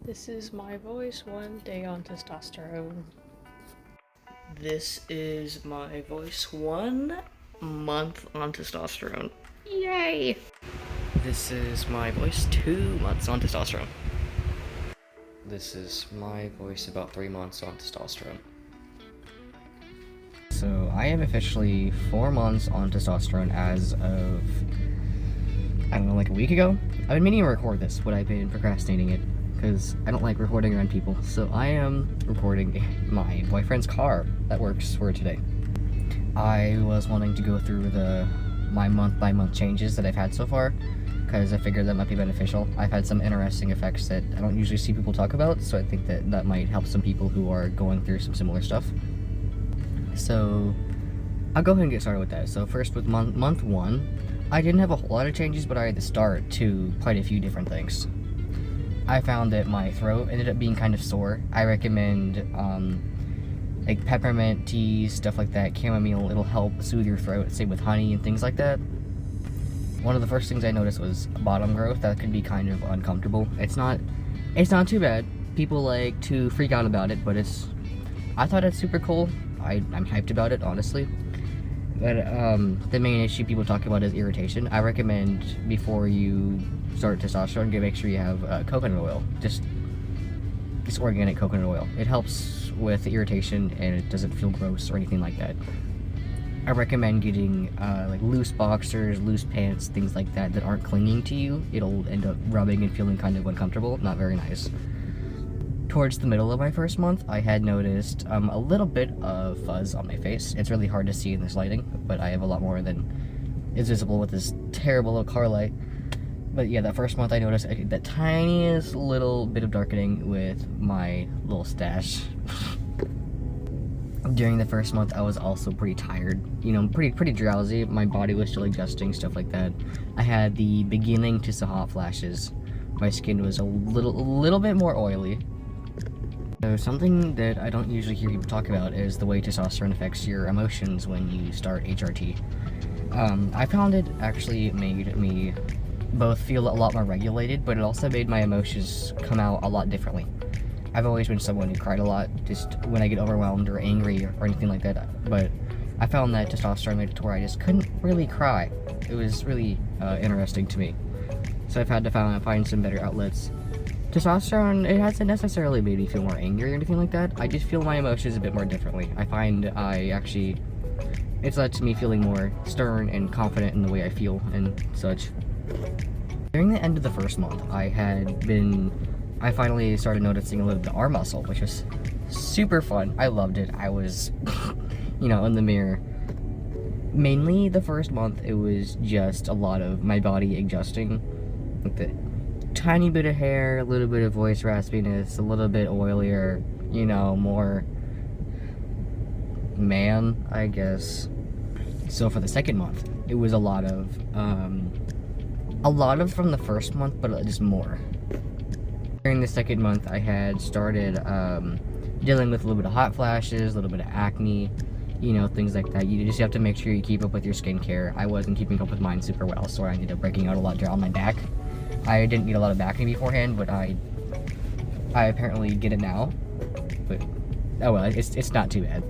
This is my voice one day on testosterone. This is my voice 1 month on testosterone. Yay! This is my voice 2 months on testosterone. This is my voice about 3 months on testosterone. So I am officially 4 months on testosterone as of, I don't know, like a week ago? I've been meaning to record this, but I've been procrastinating it because I don't like recording around people. So I am recording my boyfriend's car that works for today. I was wanting to go through my month-by-month changes that I've had so far because I figured that might be beneficial. I've had some interesting effects that I don't usually see people talk about, so I think that might help some people who are going through some similar stuff. So I'll go ahead and get started with that. So first with month 1, I didn't have a whole lot of changes, but I had to start to quite a few different things. I found that my throat ended up being kind of sore. I recommend like peppermint teas, stuff like that, chamomile. It'll help soothe your throat, say with honey and things like that. One of the first things I noticed was bottom growth. That could be kind of uncomfortable. It's not too bad. People like to freak out about it, but I thought it's super cool. I'm hyped about it, honestly. But the main issue people talk about is irritation. I recommend before you start testosterone, make sure you have coconut oil. Just organic coconut oil. It helps with the irritation and it doesn't feel gross or anything like that. I recommend getting like loose boxers, loose pants, things like that aren't clinging to you. It'll end up rubbing and feeling kind of uncomfortable. Not very nice. Towards the middle of my first month, I had noticed a little bit of fuzz on my face. It's really hard to see in this lighting, but I have a lot more than is visible with this terrible little car light. But yeah, that first month I noticed that tiniest little bit of darkening with my little stash. During the first month, I was also pretty tired, pretty drowsy. My body was still adjusting, stuff like that. I had the beginning to some hot flashes. My skin was a little bit more oily. So something that I don't usually hear people talk about is the way testosterone affects your emotions when you start HRT. I found it actually made me both feel a lot more regulated, but it also made my emotions come out a lot differently. I've always been someone who cried a lot, just when I get overwhelmed or angry or anything like that, but I found that testosterone made it to where I just couldn't really cry. It was really interesting to me. So I've had to find some better outlets. Testosterone, it hasn't necessarily made me feel more angry or anything like that. I just feel my emotions a bit more differently. I find it's led to me feeling more stern and confident in the way I feel and such. During the end of the first month, I finally started noticing a little bit of arm muscle, which was super fun. I loved it. I was, in the mirror. Mainly the first month, it was just a lot of my body adjusting. Like the tiny bit of hair, a little bit of voice raspiness, a little bit oilier, more man, I guess. So for the second month, it was a lot of from the first month, but just more. During the second month, I had started dealing with a little bit of hot flashes, a little bit of acne, things like that. You just have to make sure you keep up with your skincare. I wasn't keeping up with mine super well, so I ended up breaking out a lot on my back. I didn't need a lot of acne beforehand, but I apparently get it now. But oh well, it's not too bad.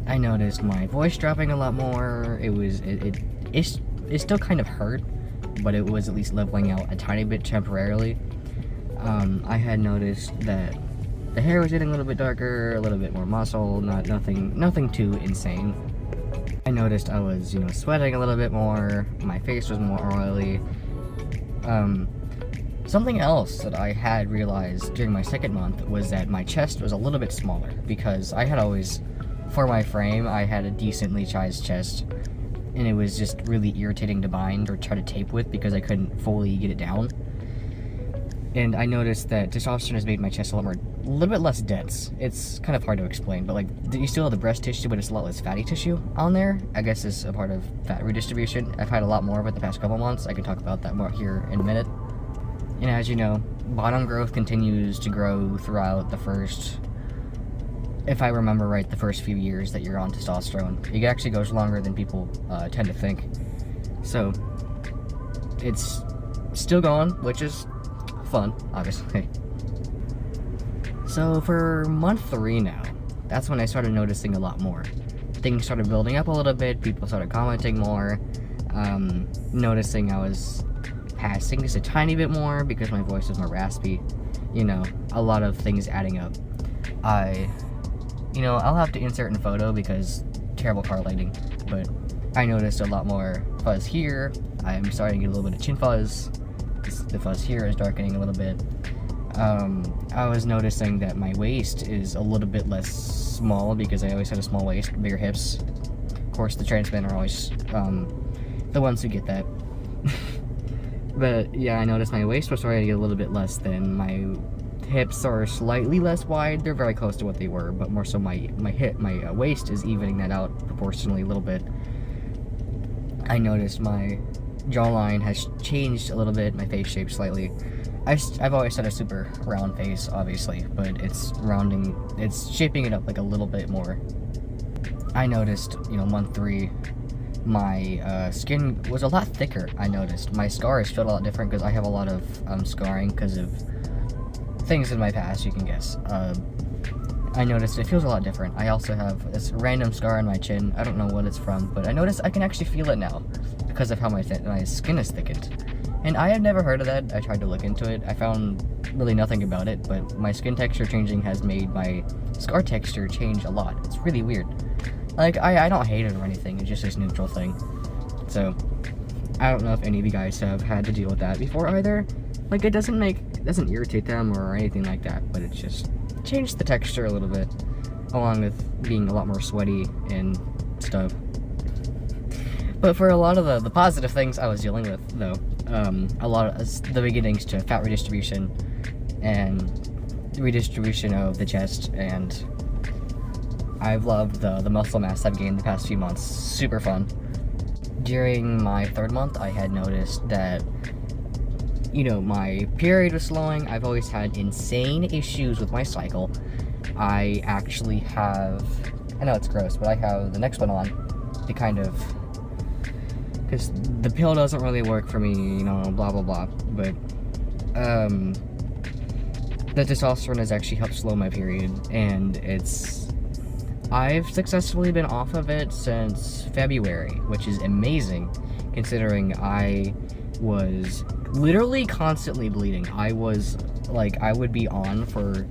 I noticed my voice dropping a lot more. It still kind of hurt, but it was at least leveling out a tiny bit temporarily. I had noticed that the hair was getting a little bit darker, a little bit more muscle, nothing too insane. I noticed I was, sweating a little bit more. My face was more oily. Something else that I had realized during my second month was that my chest was a little bit smaller because I had always, for my frame, I had a decently sized chest and it was just really irritating to bind or try to tape with because I couldn't fully get it down. And I noticed that testosterone has made my chest a little bit less dense. It's kind of hard to explain, but you still have the breast tissue, but it's a lot less fatty tissue on there. I guess it's a part of fat redistribution. I've had a lot more of it the past couple months. I can talk about that more here in a minute. And as you know, bottom growth continues to grow throughout the first, if I remember right, the first few years that you're on testosterone. It actually goes longer than people tend to think. So, it's still going, which is fun, obviously. So for month 3 now, that's when I started noticing a lot more. Things started building up a little bit, people started commenting more, noticing I was passing just a tiny bit more because my voice was more raspy. You know, a lot of things adding up. I'll have to insert in photo because terrible car lighting, but I noticed a lot more fuzz here. I'm starting to get a little bit of chin fuzz. The fuzz here is darkening a little bit. I was noticing that my waist is a little bit less small because I always had a small waist, bigger hips. Of course, the trans men are always the ones who get that. But yeah, I noticed my waist was starting to get a little bit less thin. My hips are slightly less wide. They're very close to what they were, but more so my waist is evening that out proportionally a little bit. I noticed my jawline has changed a little bit, my face shape slightly. I've always had a super round face, obviously, but it's shaping it up like a little bit more. I noticed, month 3, my skin was a lot thicker. I noticed my scars felt a lot different because I have a lot of scarring because of things in my past, you can guess. I noticed it feels a lot different. I also have this random scar on my chin. I don't know what it's from, but I noticed I can actually feel it now because of how my skin is thickened. And I have never heard of that. I tried to look into it. I found really nothing about it, but my skin texture changing has made my scar texture change a lot. It's really weird. Like, I don't hate it or anything. It's just this neutral thing. So, I don't know if any of you guys have had to deal with that before either. Like, it doesn't irritate them or anything like that, but it's just changed the texture a little bit, along with being a lot more sweaty and stuff. But for a lot of the positive things I was dealing with, though, a lot of the beginnings to fat redistribution and redistribution of the chest, and I've loved the muscle mass I've gained the past few months. Super fun. During my 3rd month, I had noticed that, my period was slowing. I've always had insane issues with my cycle. I actually have, I know it's gross, but I have the Nexplanon, the kind of, because the pill doesn't really work for me, blah blah blah, but the testosterone has actually helped slow my period, and I've successfully been off of it since February, which is amazing considering I was literally constantly bleeding. I would be on for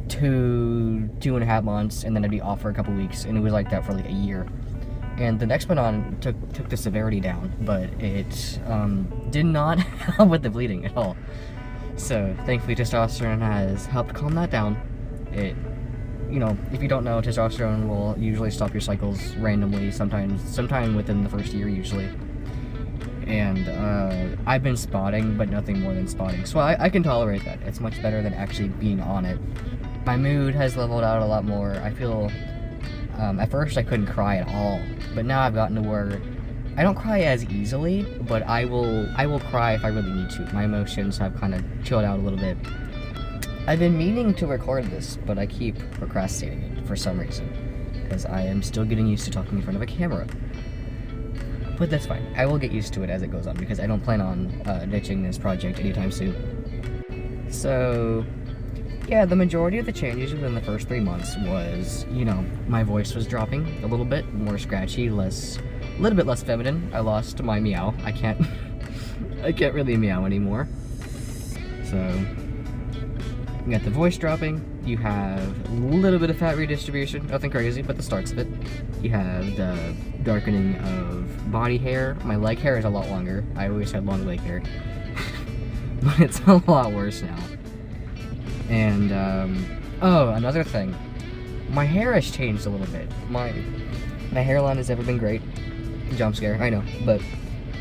2.5 months, and then I'd be off for a couple weeks, and it was like that for like a year. And the Nexplanon took the severity down, but it did not help with the bleeding at all. So thankfully testosterone has helped calm that down. If you don't know, testosterone will usually stop your cycles randomly, sometime within the first year usually. And I've been spotting, but nothing more than spotting. So I can tolerate that. It's much better than actually being on it. My mood has leveled out a lot more. I feel, at first I couldn't cry at all, but now I've gotten to where I don't cry as easily, but I will cry if I really need to. My emotions have kind of chilled out a little bit. I've been meaning to record this, but I keep procrastinating it for some reason, because I am still getting used to talking in front of a camera. But that's fine. I will get used to it as it goes on, because I don't plan on ditching this project anytime soon. So, yeah, the majority of the changes within the first 3 months was, my voice was dropping a little bit, more scratchy, a little bit less feminine. I lost my meow. I can't really meow anymore. So, you got the voice dropping, you have a little bit of fat redistribution, nothing crazy, but the starts of it. You have the darkening of body hair. My leg hair is a lot longer. I always had long leg hair. But it's a lot worse now. And, another thing. My hair has changed a little bit. My hairline has never been great. Jump scare, I know. But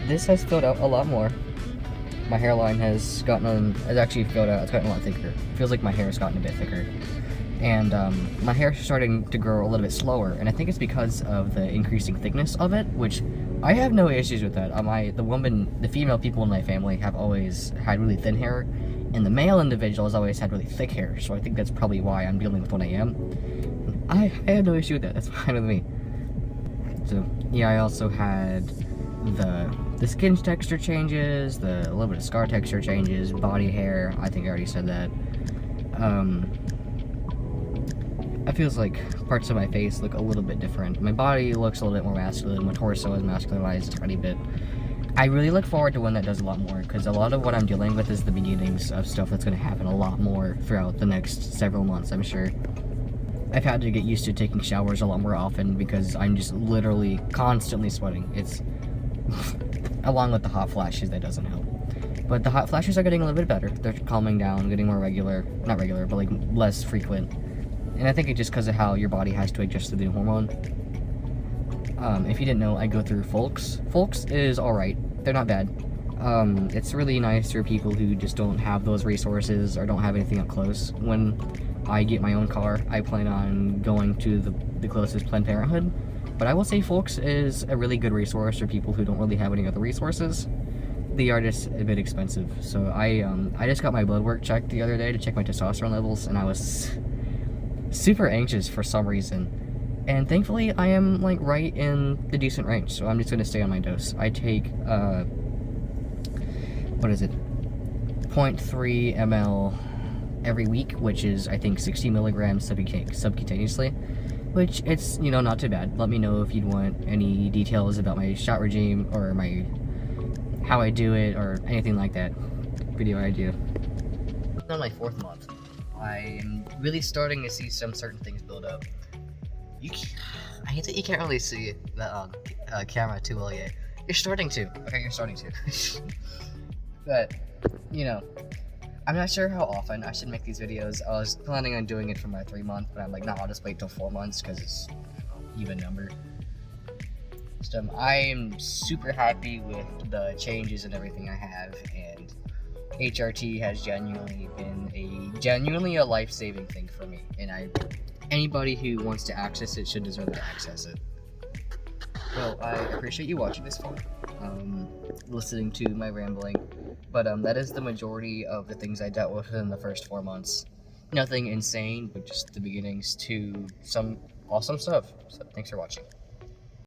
this has filled out a lot more. My hairline has actually filled out. It's gotten a lot thicker. It feels like my hair has gotten a bit thicker. And my hair is starting to grow a little bit slower, and I think it's because of the increasing thickness of it, which I have no issues with that. The female people in my family have always had really thin hair, and the male individuals always had really thick hair, so I think that's probably why I'm dealing with what I am. I have no issue with that. That's fine with me. So, yeah, I also had the skin texture changes, a little bit of scar texture changes, body hair, I think I already said that. it feels like parts of my face look a little bit different. My body looks a little bit more masculine. My torso is masculinized a tiny bit. I really look forward to when that does a lot more, because a lot of what I'm dealing with is the beginnings of stuff that's going to happen a lot more throughout the next several months, I'm sure. I've had to get used to taking showers a lot more often because I'm just literally constantly sweating. It's along with the hot flashes, that doesn't help. But the hot flashes are getting a little bit better. They're calming down, getting more regular. Not regular, but like less frequent. And I think it's just because of how your body has to adjust to the hormone. If you didn't know, I go through Folks. Folks is alright. They're not bad. It's really nice for people who just don't have those resources or don't have anything up close. When I get my own car, I plan on going to the closest Planned Parenthood. But I will say Folks is a really good resource for people who don't really have any other resources. They are just a bit expensive. So I just got my blood work checked the other day to check my testosterone levels, and I was super anxious for some reason. And thankfully, I am like right in the decent range, so I'm just gonna stay on my dose. I take what is it? 0.3 ml every week, which is I think 60 milligrams subcutaneously, which it's, you know, not too bad. Let me know if you'd want any details about my shot regime or my how I do it or anything like that. Video idea. On my 4th month, I am really starting to see some certain things build up. I hate that you can't really see the camera too well yet. You're starting to. Okay, you're starting to. But, you know, I'm not sure how often I should make these videos. I was planning on doing it for my 3-month, but I'm like, no, I'll just wait till 4 months because it's even number. So I am super happy with the changes and everything I have, and HRT has genuinely been a life-saving thing for me, and anybody who wants to access it should deserve to access it. Well, I appreciate you watching this far, listening to my rambling, but that is the majority of the things I dealt with in the first 4 months. Nothing insane, but just the beginnings to some awesome stuff. So thanks for watching.